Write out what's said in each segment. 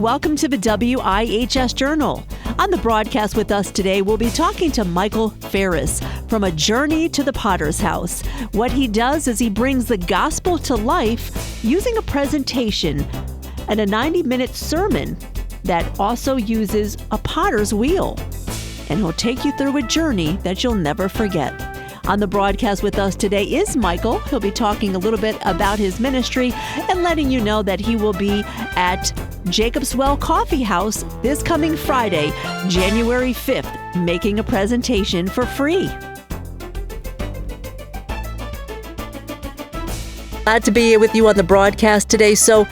welcome to the WIHS Journal. On the broadcast with us today, we'll be talking to Michael Ferris from A Journey to the Potter's House. What he does is he brings the gospel to life using a presentation and a 90-minute sermon that also uses a potter's wheel. And he'll take you through a journey that you'll never forget. On the broadcast with us today is Michael. He'll be talking a little bit about his ministry and letting you know that he will be at Jacob's Well Coffee House this coming Friday, January 5th, making a presentation for free. Glad to be here with you on the broadcast today. So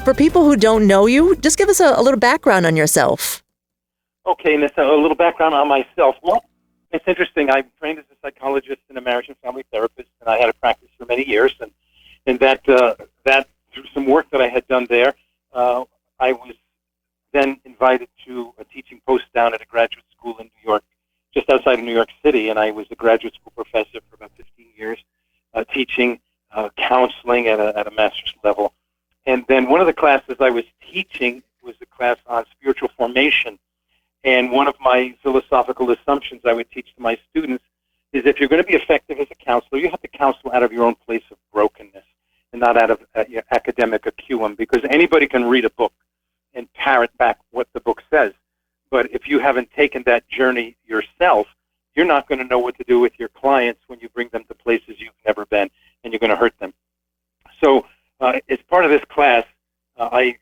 for people who don't know you, just give us a little background on yourself. Okay, and a little background on myself. Well, it's interesting. I'm trained as a psychologist and a marriage and family therapist, and I had a practice for many years. And that through some work that I had done there, I was then invited to a teaching post down at a graduate school in New York, just outside of New York City, and I was a graduate school professor for about 15 years, teaching counseling at a master's level. And then one of the classes I was teaching was a class on spiritual formation. And one of my philosophical assumptions I would teach to my students is if you're going to be effective as a counselor, you have to counsel out of your own place of brokenness and not out of your academic acumen, because anybody can read a book and parrot back what the book says. But if you haven't taken that journey yourself, you're not going to know what to do with your clients when you bring them to places you've never been, and you're going to hurt them. So as part of this class, I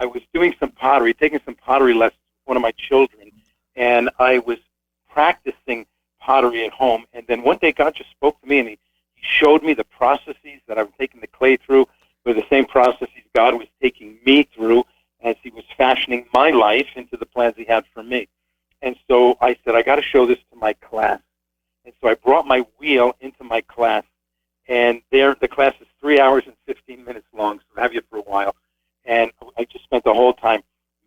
was doing some pottery, taking some pottery lessons with one of my children, and I was practicing pottery at home. And then one day God just spoke to me, and he showed me the processes that I was taking the clay through were the same processes God was taking me through as he was fashioning my life into the plans he had for me. And so I said, I got to show this to my class. And so I brought my wheel into my class, and there the class is 3 hours and 15 minutes long, so I have you for a while. And I just spent the whole time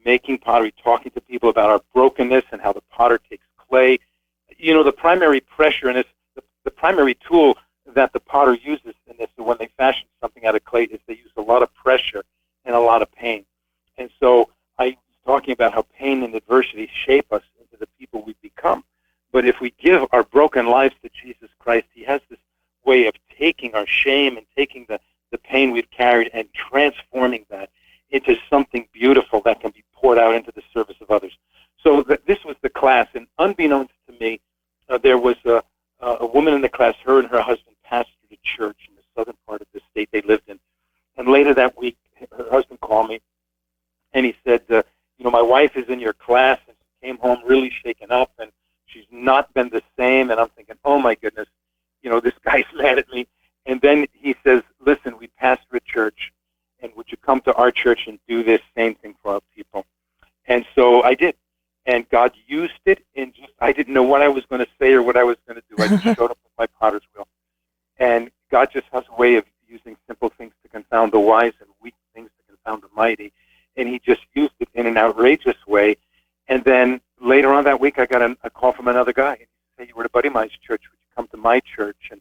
making pottery, talking to people about our brokenness and how the potter takes clay. You know, the primary pressure in this, the primary tool that the potter uses in this, when they fashion something out of clay, is they use a lot of pressure and a lot of pain. And so I was talking about how pain and adversity shape us into the people we become. But if we give our broken lives to Jesus Christ, he has this way of taking our shame and taking the pain we've carried and transforming that into something beautiful that can be poured out into the service of others. So this was the class, and unbeknownst to me, there was a woman in the class. Her and her husband pastored a church in the southern part of the state they lived in. And later that week, her husband called me, and he said, my wife is in your class, and she came home really shaken up, and she's not been the same. And I'm thinking, oh, my goodness, this guy's mad at me. And then he says, listen, we pastor a church, and would you come to our church and do this same thing for our people? And so I did. And God used it, and I didn't know what I was going to say or what I was going to do. I just showed up with my potter's wheel. And God just has a way of using simple things to confound the wise and weak things to confound the mighty. And he just used it in an outrageous way. And then later on that week, I got a call from another guy. He said, you were at a buddy of mine's church. Would you come to my church?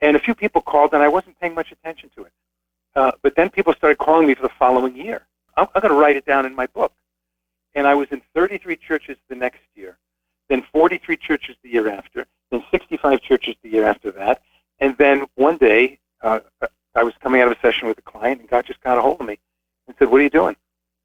And a few people called, and I wasn't paying much attention to it. But then people started calling me for the following year. I'm going to write it down in my book. And I was in 33 churches the next year, then 43 churches the year after, then 65 churches the year after that. And then one day, I was coming out of a session with a client, and God just got a hold of me and said, what are you doing?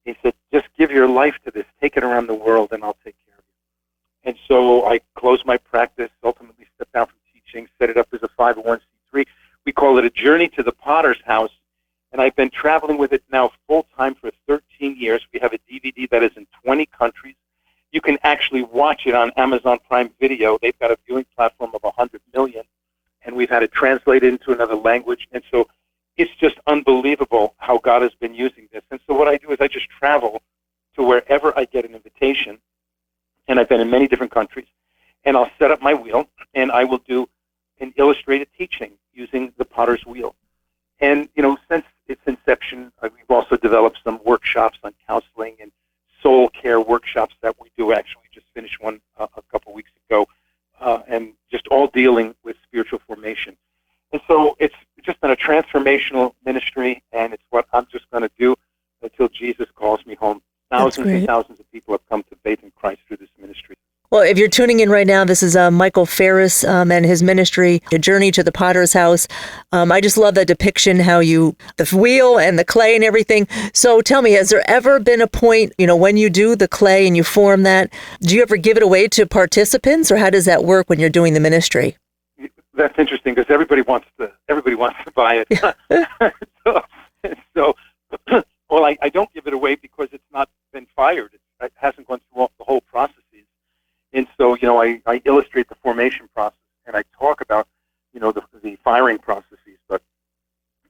He said, just give your life to this. Take it around the world, and I'll take care of you. And so I closed my practice, ultimately stepped down from teaching, set it up as a 501c3. We call it A Journey to the Potter's House. And I've been traveling with it now full-time for 13 years. We have a DVD that is in 20 countries. You can actually watch it on Amazon Prime Video. They've got a viewing platform of 100 million, and we've had it translated into another language. And so it's just unbelievable how God has been using this. And so what I do is I just travel to wherever I get an invitation, and I've been in many different countries, and I'll set up my wheel, and I will do an illustrated teaching using the potter's wheel. And, since its inception, we've also developed some workshops on counseling and soul care workshops that we do. Actually, we just finished one a couple weeks ago, and just all dealing with spiritual formation. And so it's just been a transformational ministry, and it's what I'm just going to do until Jesus calls me home. Thousands and thousands of people have come to faith in Christ through this ministry. Well, if you're tuning in right now, this is Michael Ferris and his ministry, A Journey to the Potter's House. I just love that depiction, how the wheel and the clay and everything. So tell me, has there ever been a point, when you do the clay and you form that, do you ever give it away to participants, or how does that work when you're doing the ministry? That's interesting because everybody wants to buy it. so well, I don't give it away because it's not been fired. It hasn't gone through the whole processes. And so, I illustrate the formation process, and I talk about, the firing processes, but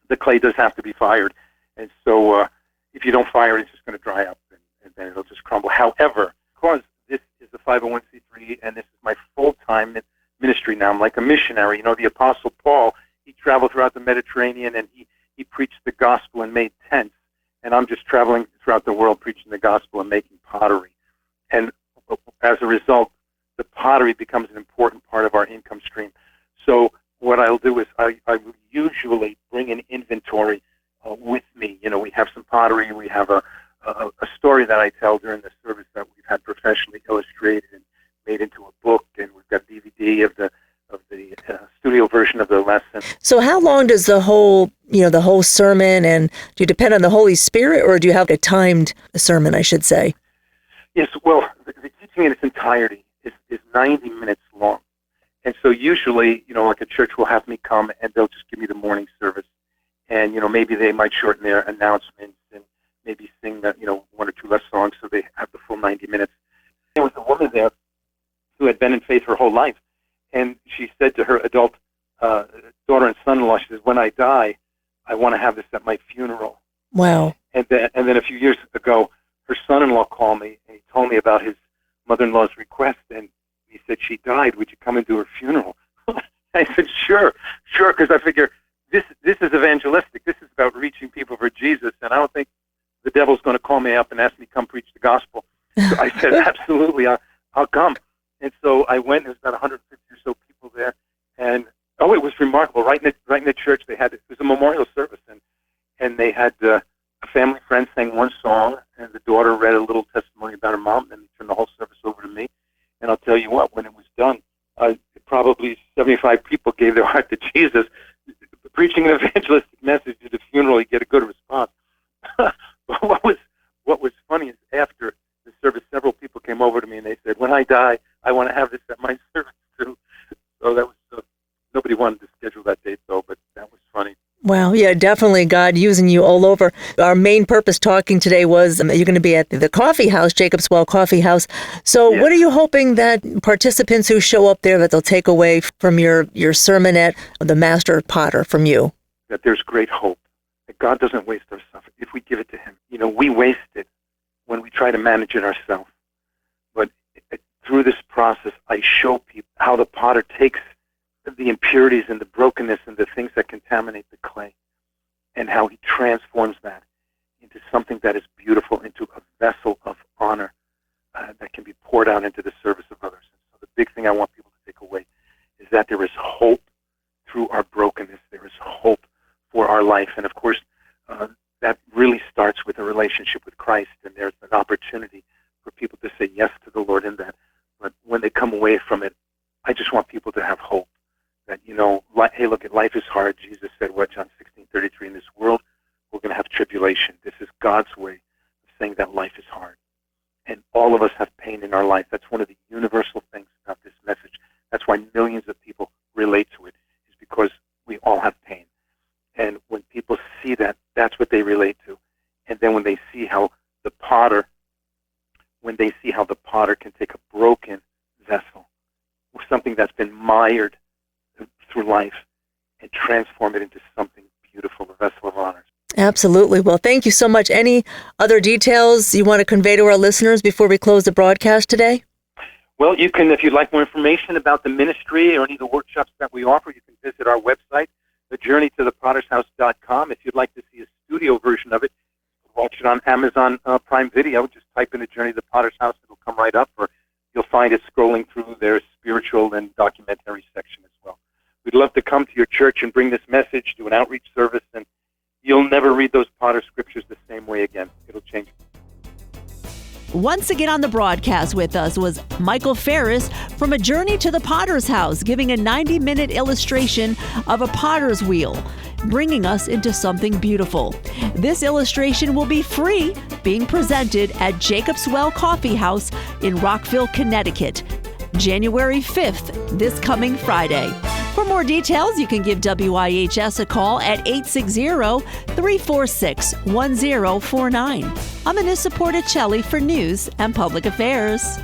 the clay does have to be fired. And so if you don't fire it, it's just going to dry up, and then it'll just crumble. However, because this is a 501c3, and this is my full-time ministry now, I'm like a missionary. The Apostle Paul, he traveled throughout the Mediterranean, and he preached the gospel and made tents. And I'm just traveling throughout the world preaching the gospel and making pottery. And as a result, the pottery becomes an important part of our income stream. So what I'll do is I usually bring an inventory with me. We have some pottery. We have a story that I tell during the service that we've had professionally illustrated and made into a book, and we've got DVD of the studio version of the lesson. So how long does the whole sermon, and do you depend on the Holy Spirit, or do you have a timed sermon, I should say? Yes, well, the teaching in its entirety is 90 minutes long. And so usually, like a church will have me come and they'll just give me the morning service. And, maybe they might shorten their announcements and maybe sing, one or two less songs so they have the full 90 minutes. There was a woman there who had been in faith her whole life. And she said to her adult daughter and son-in-law, she says, when I die, I want to have this at my funeral. Wow. And then a few years ago, her son-in-law called me and he told me about his mother-in-law's request, and he said, she died. Would you come and do her funeral? I said, sure, because I figure this is evangelistic. This is about reaching people for Jesus, and I don't think the devil's going to call me up and ask me to come preach the gospel. So I said, absolutely, I'll come. And so I went. There was about 150 or so people there, and it was remarkable. Right in the church, it was a memorial service, and they had a family friend sang one song, and the daughter read a little testimony about her mom, and they turned the whole service over to me. And I'll tell you what, when it was done, probably 75 people gave their heart to Jesus. Preaching an evangelistic message at a funeral, you get a good response. But what was funny is after the service, several people came over to me and they said, when I die, I want to have this at my service too. So that was nobody wanted to schedule that date though, but that was funny. Wow. Yeah, definitely God using you all over. Our main purpose talking today was you're going to be at the coffee house, Jacob's Well Coffee House. So What are you hoping that participants who show up there, that they'll take away from your sermon at the Master Potter from you? That there's great hope. That God doesn't waste our stuff if we give it to him. We waste it when we try to manage it ourselves. But through this process, I show people how the potter takes the impurities and the brokenness and the things that contaminate the clay, and how he transforms that into something that is beautiful, into a vessel of honor that can be poured out into the service of others. And so the big thing I want people to take away is that there is hope through our brokenness. There is hope for our life. And of course, that really starts with a relationship with Christ, and there's an opportunity for people to say yes to the Lord in that. But when they come away from it, I just want people to have hope. That, hey, look, life is hard. Jesus said, John 16:33, in this world, we're going to have tribulation. This is God's way of saying that life is hard. And all of us have pain in our life. That's one of the universal things about this message. That's why millions of people relate to it, is because we all have pain. And when people see that, that's what they relate to. And then when they see how the potter can take a broken vessel, or something that's been mired through life, and transform it into something beautiful, a vessel of honor. Absolutely. Well, thank you so much. Any other details you want to convey to our listeners before we close the broadcast today? Well, you can, if you'd like more information about the ministry or any of the workshops that we offer, you can visit our website, thejourneytothepottershouse.com. If you'd like to see a studio version of it, watch it on Amazon Prime Video. Just type in The Journey to the Potter's House. It'll come right up, or you'll find it scrolling through their spiritual and documentary section as well. We'd love to come to your church and bring this message, do an outreach service, and you'll never read those Potter scriptures the same way again. It'll Once again on the broadcast with us was Michael Ferris from A Journey to the Potter's House, giving a 90-minute illustration of a potter's wheel, bringing us into something beautiful. This illustration will be free, being presented at Jacob's Well Coffee House in Rockville, Connecticut, January 5th, this coming Friday. For more details, you can give WIHS a call at 860-346-1049. I'm Anissa Porticelli for News and Public Affairs.